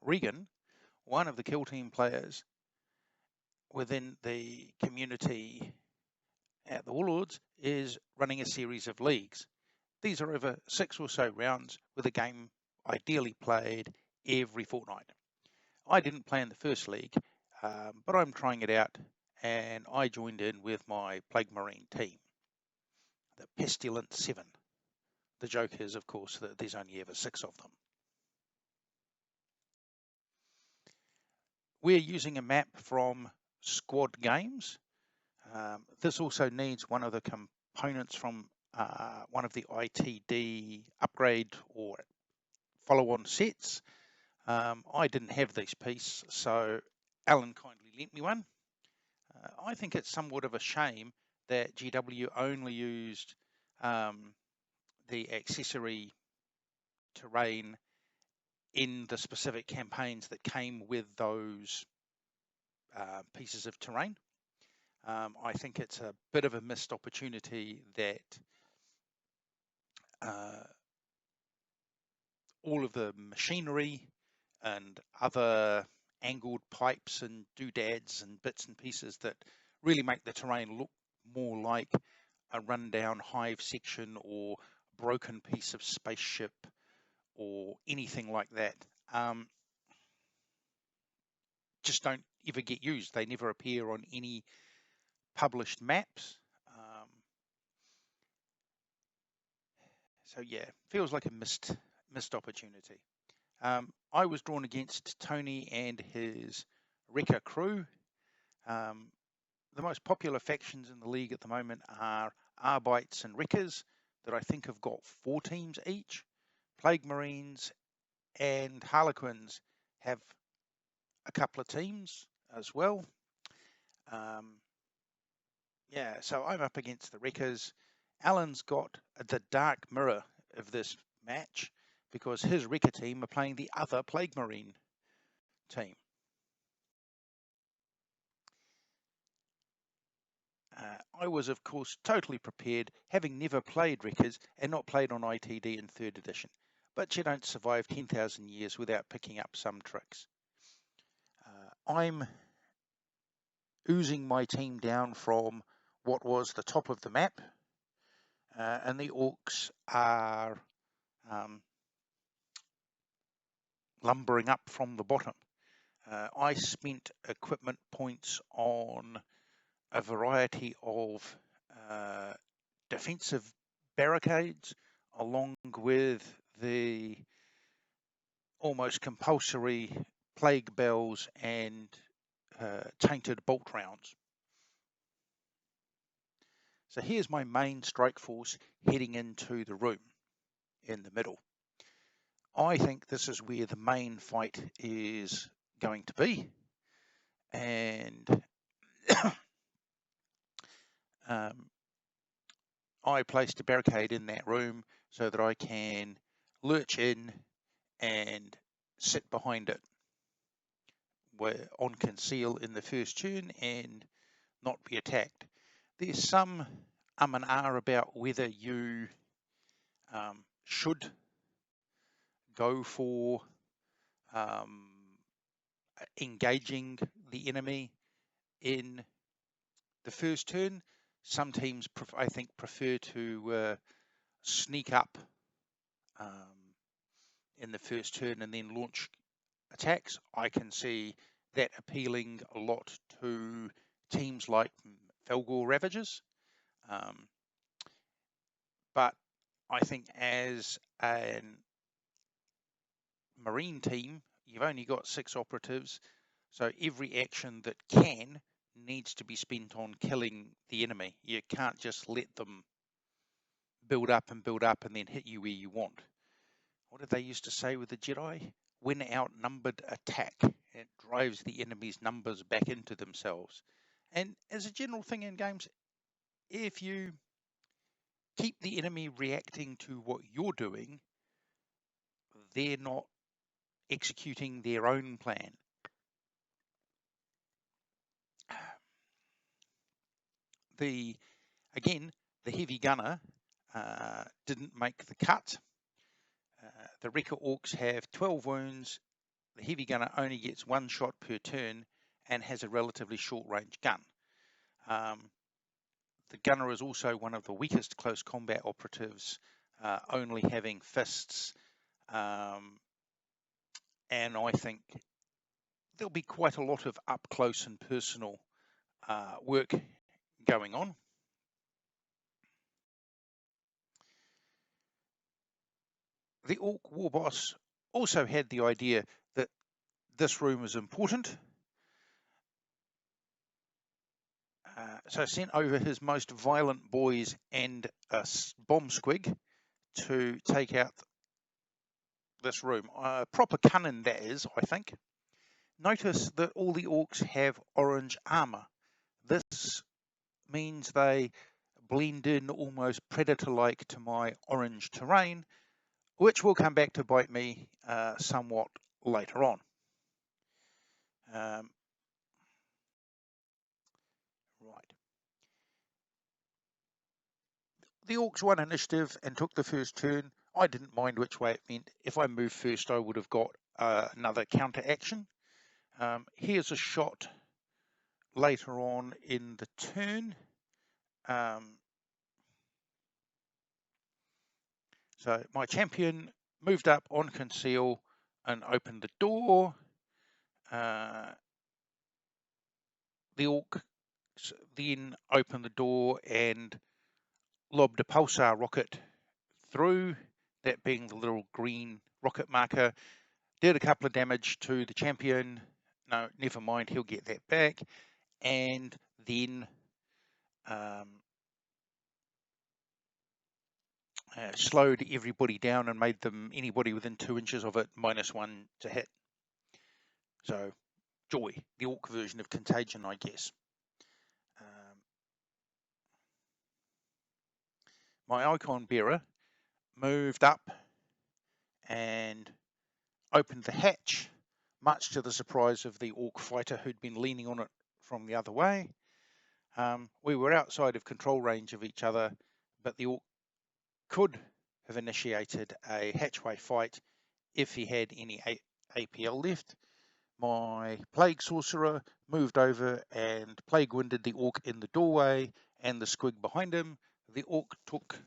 Regan, one of the kill team players within the community at the Warlords, is running a series of leagues. These are over 6 or so rounds with a game ideally played every fortnight. I didn't play in the first league, but I'm trying it out, and I joined in with my Plague Marine team, the Pestilent 7. The joke is, of course, that there's only ever 6 of them. We're using a map from Squad Games. This also needs one of the components from one of the ITD upgrade or follow-on sets. I didn't have this piece, so Alan kindly lent me one. I think it's somewhat of a shame that GW only used the accessory terrain in the specific campaigns that came with those pieces of terrain. I think it's a bit of a missed opportunity that all of the machinery and other angled pipes and doodads and bits and pieces that really make the terrain look more like a rundown hive section or broken piece of spaceship or anything like that, just don't ever get used. They never appear on any published maps. So yeah, feels like a missed opportunity. I was drawn against Tony and his Wrecker crew. The most popular factions in the league at the moment are Arbites and Wreckers that I think have got 4 teams each. Plague Marines and Harlequins have a couple of teams as well. Yeah, so I'm up against the Wreckers. Alan's got the dark mirror of this match because his Wrecker team are playing the other Plague Marine team. I was, of course, totally prepared, having never played Wreckers and not played on ITD in 3rd edition. But you don't survive 10,000 years without picking up some tricks. I'm oozing my team down from what was the top of the map, and the Orcs are lumbering up from the bottom. I spent equipment points on a variety of defensive barricades, along with the almost compulsory plague bells and tainted bolt rounds. So here's my main strike force heading into the room in the middle. I think this is where the main fight is going to be, and I placed a barricade in that room so that I can lurch in and sit behind it on conceal in the first turn and not be attacked. There's some and ah about whether you should go for engaging the enemy in the first turn. Some teams, I think, prefer to sneak up in the first turn and then launch attacks. I can see that appealing a lot to teams like Felgor Ravagers. But I think as a Marine team, you've only got 6 operatives, so every action that needs to be spent on killing the enemy. You can't just let them build up and then hit you where you want. What did they used to say with the Jedi? When outnumbered, attack. It drives the enemy's numbers back into themselves. And as a general thing in games, if you keep the enemy reacting to what you're doing, they're not executing their own plan. The heavy gunner didn't make the cut. The Wrecker Orcs have 12 wounds The heavy gunner only gets 1 shot per turn and has a relatively short range gun. The gunner is also one of the weakest close combat operatives, only having fists, and I think there'll be quite a lot of up close and personal work going on. The Orc War Boss also had the idea that this room was important, so sent over his most violent boys and a bomb squig to take out this room. Proper cunning, that is, I think. Notice that all the orcs have orange armor. This means they blend in almost predator-like to my orange terrain, which will come back to bite me somewhat later on. Right. The orcs won initiative and took the first turn. I didn't mind which way it went. If I moved first, I would have got another counter action. Here's a shot later on in the turn. So my champion moved up on conceal and opened the door. The orc then opened the door and lobbed a pulsar rocket through, that being the little green rocket marker. Did a couple of damage to the champion. No, never mind, he'll get that back. And then slowed everybody down and made them, anybody within 2 inches of it, -1 to hit. So, joy, the orc version of Contagion, I guess. My icon bearer moved up and opened the hatch, much to the surprise of the orc fighter who'd been leaning on it from the other way. We were outside of control range of each other, but the orc could have initiated a hatchway fight if he had any APL left. My Plague Sorcerer moved over and Plague Winded the orc in the doorway and the squig behind him. The orc took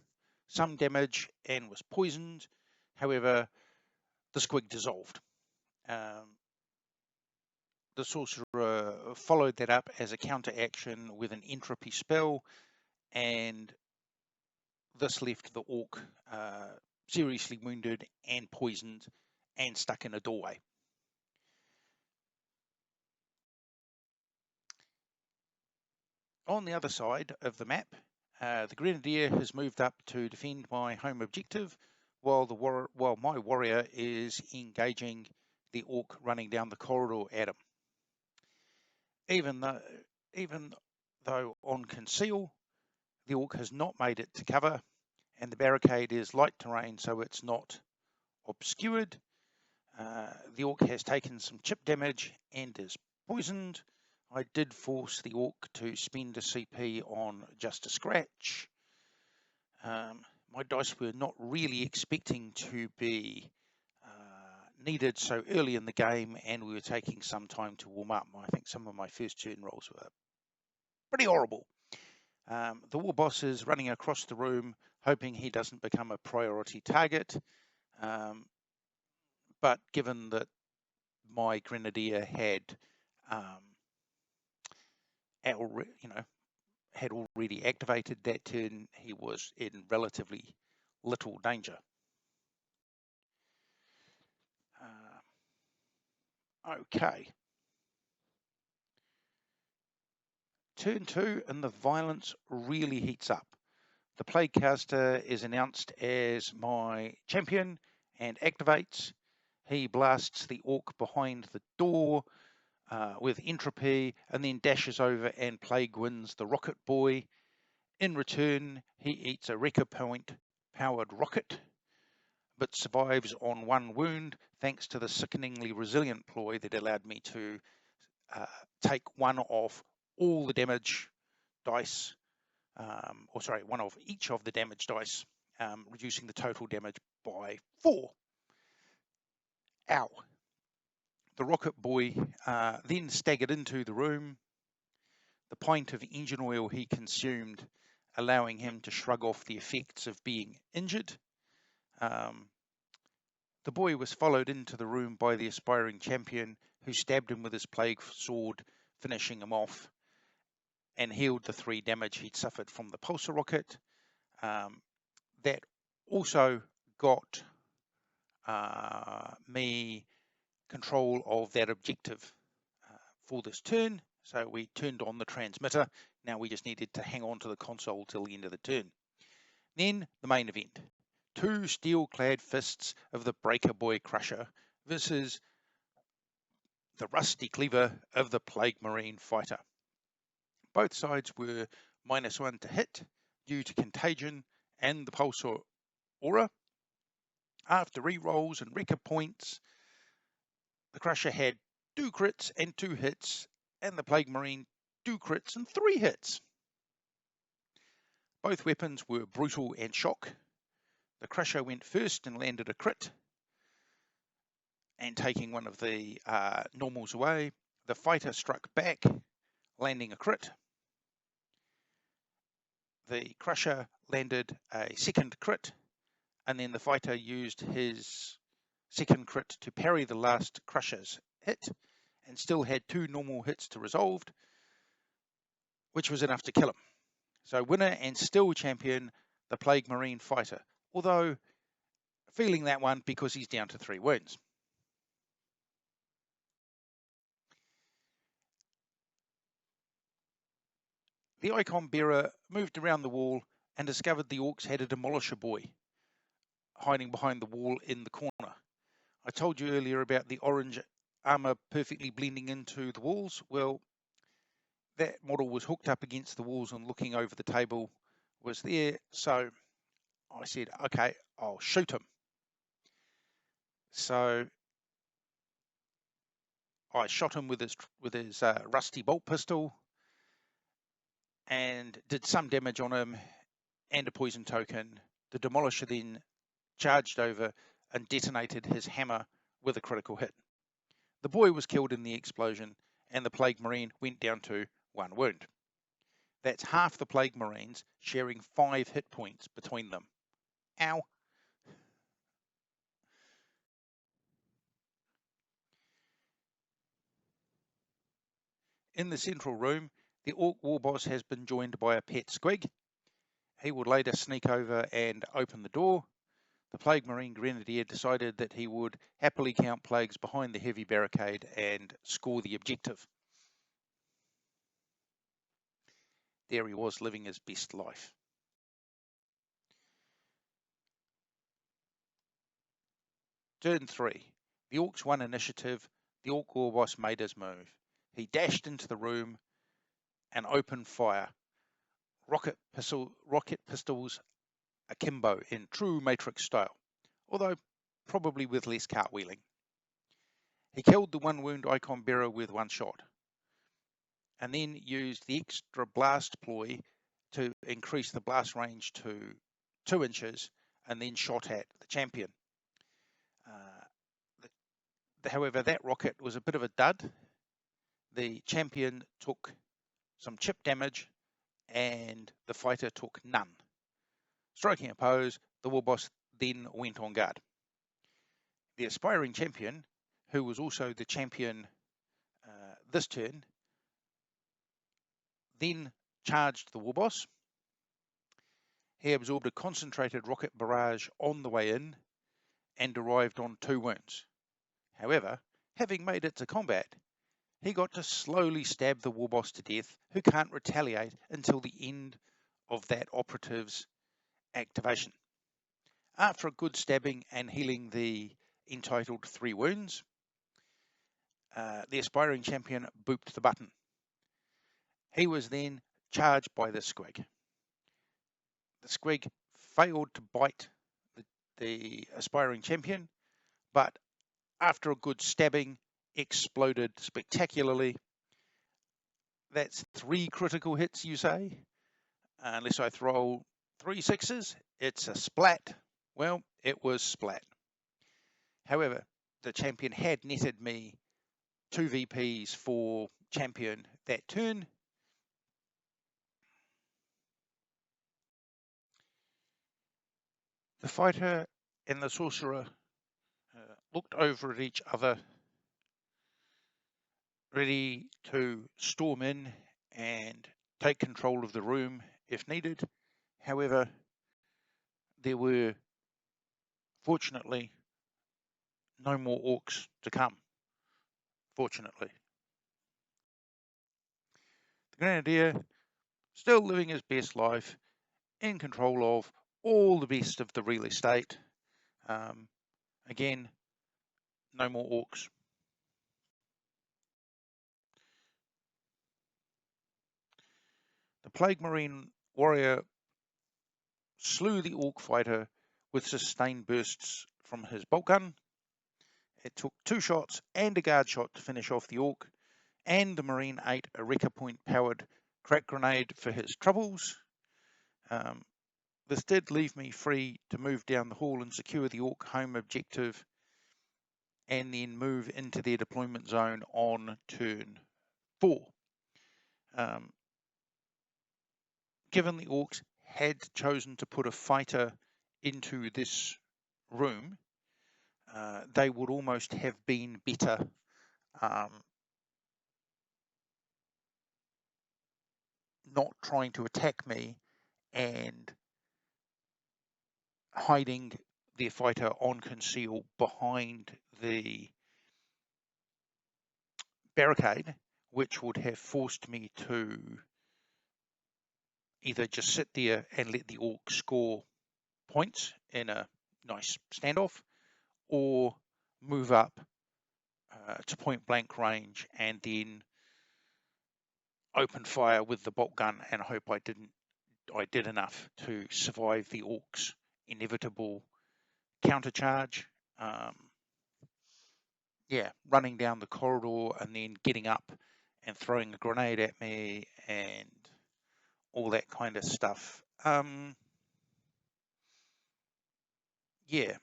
some damage and was poisoned. However, the squig dissolved. The Sorcerer followed that up as a counter action with an entropy spell, and this left the orc seriously wounded and poisoned and stuck in a doorway. On the other side of the map, the Grenadier has moved up to defend my home objective, while my warrior is engaging the orc running down the corridor at him. Even though on conceal, the orc has not made it to cover, and the barricade is light terrain, so it's not obscured. The orc has taken some chip damage and is poisoned. I did force the orc to spend a CP on just a scratch. My dice were not really expecting to be needed so early in the game, and we were taking some time to warm up. I think some of my first turn rolls were pretty horrible. The war boss is running across the room, hoping he doesn't become a priority target. But given that my Grenadier had had already activated that turn, he was in relatively little danger. Okay. Turn 2 and the violence really heats up. The Plaguecaster is announced as my champion and activates. He blasts the orc behind the door with entropy and then dashes over and Plague wins the rocket boy. In return, he eats a Wrecker Point powered rocket, but survives on 1 wound thanks to the sickeningly resilient ploy that allowed me to take one of all the damage dice, one of each of the damage dice, reducing the total damage by 4. Ow. The Rocket Boy then staggered into the room, the pint of engine oil he consumed allowing him to shrug off the effects of being injured. The boy was followed into the room by the aspiring champion, who stabbed him with his plague sword, finishing him off, and healed the 3 damage he'd suffered from the pulsar rocket. That also got me control of that objective for this turn. So we turned on the transmitter. Now we just needed to hang on to the console till the end of the turn. Then the main event. 2 steel-clad fists of the Breaker Boy Crusher versus the Rusty Cleaver of the Plague Marine Fighter. Both sides were -1 to hit due to contagion and the pulsar aura. After rerolls and record points, the Crusher had 2 crits and 2 hits, and the Plague Marine 2 crits and 3 hits. Both weapons were brutal and shock. The Crusher went first and landed a crit, and taking one of the normals away, the Fighter struck back, landing a crit. The Crusher landed a second crit, and then the Fighter used his second crit to parry the last Crusher's hit, and still had 2 normal hits to resolve, which was enough to kill him. So winner and still champion, the Plague Marine Fighter, although feeling that one because he's down to 3 wounds. The icon bearer moved around the wall and discovered the orcs had a demolisher boy hiding behind the wall in the corner. I told you earlier about the orange armor perfectly blending into the walls. Well, that model was hooked up against the walls and looking over the table was there. So I said, okay, I'll shoot him. So I shot him with his rusty bolt pistol and did some damage on him and a poison token. The demolisher then charged over and detonated his hammer with a critical hit. The boy was killed in the explosion, and the Plague Marine went down to 1 wound. That's half the Plague Marines sharing 5 hit points between them. Ow. In the central room, the Orc War Boss has been joined by a pet squig. He would later sneak over and open the door. The Plague Marine Grenadier decided that he would happily count plagues behind the heavy barricade and score the objective. There he was, living his best life. Turn 3. The Orcs won initiative. The Orc War Boss made his move. He dashed into the room and opened fire. Rocket pistols akimbo in true Matrix style, although probably with less cartwheeling. He killed the 1 wound icon bearer with 1 shot, and then used the extra blast ploy to increase the blast range to 2 inches, and then shot at the champion. However, that rocket was a bit of a dud. The champion took some chip damage, and the fighter took none. Striking a pose, the War Boss then went on guard. The aspiring champion, who was also the champion this turn, then charged the War Boss. He absorbed a concentrated rocket barrage on the way in and arrived on 2 wounds. However, having made it to combat, he got to slowly stab the War Boss to death, who can't retaliate until the end of that operative's activation. After a good stabbing and healing the entitled 3 wounds, the aspiring champion booped the button. He was then charged by the squig. The squig failed to bite the aspiring champion, but after a good stabbing, exploded spectacularly. That's 3 critical hits, you say? Unless I throw 3 6s, it's a splat. Well, it was splat. However, the champion had netted me 2 VPs for champion that turn. The fighter and the sorcerer looked over at each other, ready to storm in and take control of the room if needed. However, there were fortunately no more orcs to come. Fortunately. The Grenadier, still living his best life, in control of all the best of the real estate. Again, no more orcs. The Plague Marine warrior slew the orc fighter with sustained bursts from his bolt gun. It took 2 shots and a guard shot to finish off the orc, and the Marine ate a Wrecker Point powered crack grenade for his troubles. This did leave me free to move down the hall and secure the orc home objective, and then move into their deployment zone on turn 4. Given the orcs had chosen to put a fighter into this room, they would almost have been better not trying to attack me and hiding their fighter on conceal behind the barricade, which would have forced me to either just sit there and let the orc score points in a nice standoff, or move up to point blank range and then open fire with the bolt gun and hope I did enough to survive the orcs' inevitable countercharge. Yeah, running down the corridor and then getting up and throwing a grenade at me and all that kind of stuff. Yeah,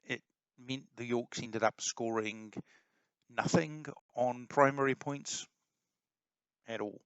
it meant the Yorks ended up scoring nothing on primary points at all.